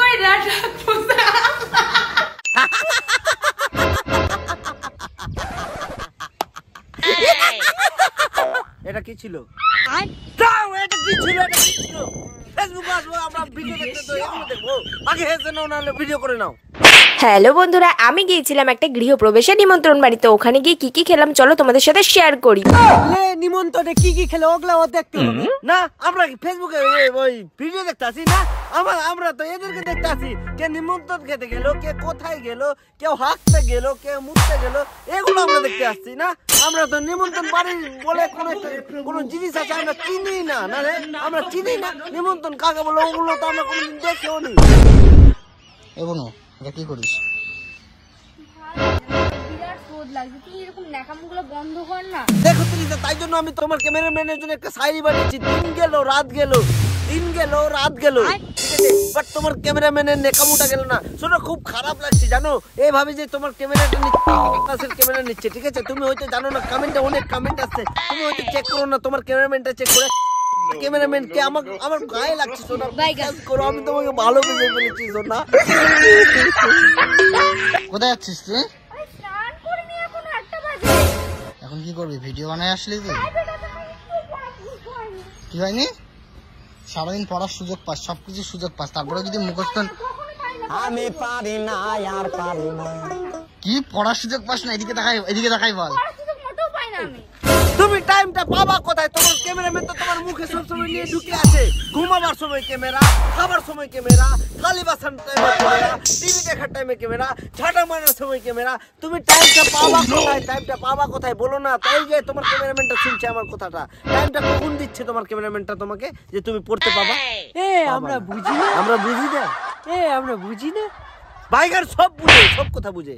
ময়রা ডাকবো এটা কি ছিল? দাও, এটা কি ছিল? এটা কি ছিল? ফেসবুকে আসবো, আমরা ভিডিও দেখতে, তো এগুলো দেখবো। আগে হেসে নাও, নাহলে ভিডিও করে নাও। হ্যালো বন্ধুরা, আমি গিয়েছিলাম একটা গৃহপ্রবেশের নিমন্ত্রণ বাড়িতে। ওখানে গিয়ে কি কি খেলাম চলো তোমাদের সাথে শেয়ার করি। নিমন্ত্রণে কি কি খেলে ওগুলা দেখতে হবে না? আমরা ফেসবুকে ওই ভিডিও দেখতে আসি না? আমরা তো এদেরকে দেখতে আসি। কে নিমন্ত্রণ খেতে গেল, কে কোথায় গেল, কেউ হাঁটতে গেল, কেউ মুততে গেল, এগুলো আমরা দেখতে আসছি না? আমরা তো নিমন্ত্রণ বাড়ি বলে কোনো জিনিস আছে আমরা চিনি না, না রে? আমরা চিনি না নিমন্ত্রণ কাকে বলে, ওগুলো তো আমরা কোনোদিন দেখেও নি। এগুলো এটা কি করিস? দেখো তুমি, তাই জন্য আমি তোমার ক্যামেরাম্যানের জন্য একটা শায়রি বানিয়েছি। দিন গেল রাত গেল, দিন গেল রাত গেল, ঠিক আছে, বাট তোমার ক্যামেরাম্যানের নেকামুটা গেল না। শোনো, খুব খারাপ লাগছে জানো, এইভাবে যে তোমার ক্যামেরাটা ক্যামেরা নিচ্ছে, ঠিক আছে? তুমি হয়তো জানো না, কমেন্টে অনেক কমেন্ট আসছে, তুমি হয়তো চেক করো না, তোমার ক্যামেরাম্যানটা চেক করে। ক্যামেরাম্যানকে আমার গায়ে লাগছে সোনা, বিশ্বাস করো, আমি তোমাকে ভালোবেসে ফেলেছি সোনা। কোথায় যাচ্ছিস তুই? এখন কি করবি? ভিডিও বানায় আসলি তুই? কি হয়নি? সারাদিন পড়ার সুযোগ পাস, সবকিছু সুযোগ পাস, তারপরে যদি মুখস্থ আমি পারি না, আর পারি না। কি পড়ার সুযোগ পাস না? এদিকে দেখাই বল। তুমি টাইমটা পাবা কোথায়? তোমার ক্যামেরাম্যান তো তোমার মুখে সবসময় নিয়ে ঢুকে আছে। ঘুমাবার সময় ক্যামেরা, খাবার সময় ক্যামেরা, খালি বাসন টাইমে ক্যামেরা, টিভি দেখার টাইমে ক্যামেরা, ঝাঁটা মারার সময় ক্যামেরা। তুমি টাইমটা পাবা কোথায়? টাইমটা পাবা কোথায় বলো না? তাই যে তোমার ক্যামেরাম্যানটা শুনছে আমার কথাটা। টাইমটা কখন দিচ্ছে তোমার ক্যামেরাম্যানটা তোমাকে যে তুমি পড়তে পাবা? আমরা বুঝি না, আমরা বুঝি না, আমরা বুঝি না। বাইগার সব বুঝে, সব কথা বুঝে।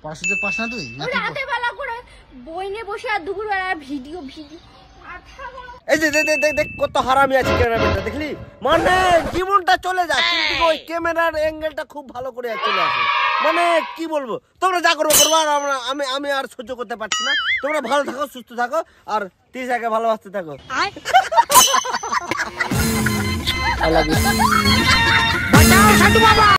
পড়ার সুযোগ পাস না তুই? রাতে বেলা করে বই নিয়ে বসে আর দুপুর বেলা ভিডিও। এই যে দেখ কত হারামি আছে ক্যামেরাম্যানটা, দেখলি? মানে জীবনটা চলে যায়, কিন্তু ওই ক্যামেরার অ্যাঙ্গেলটা খুব ভালো করে চলে আসে। মানে কি বলবো, তোমরা যা করবো করবো, আর আমি আর সহ্য করতে পারছি না। তোমরা ভালো থাকো, সুস্থ থাকো, আর তিশাকে ভালোবাসতে থাকো। I love you.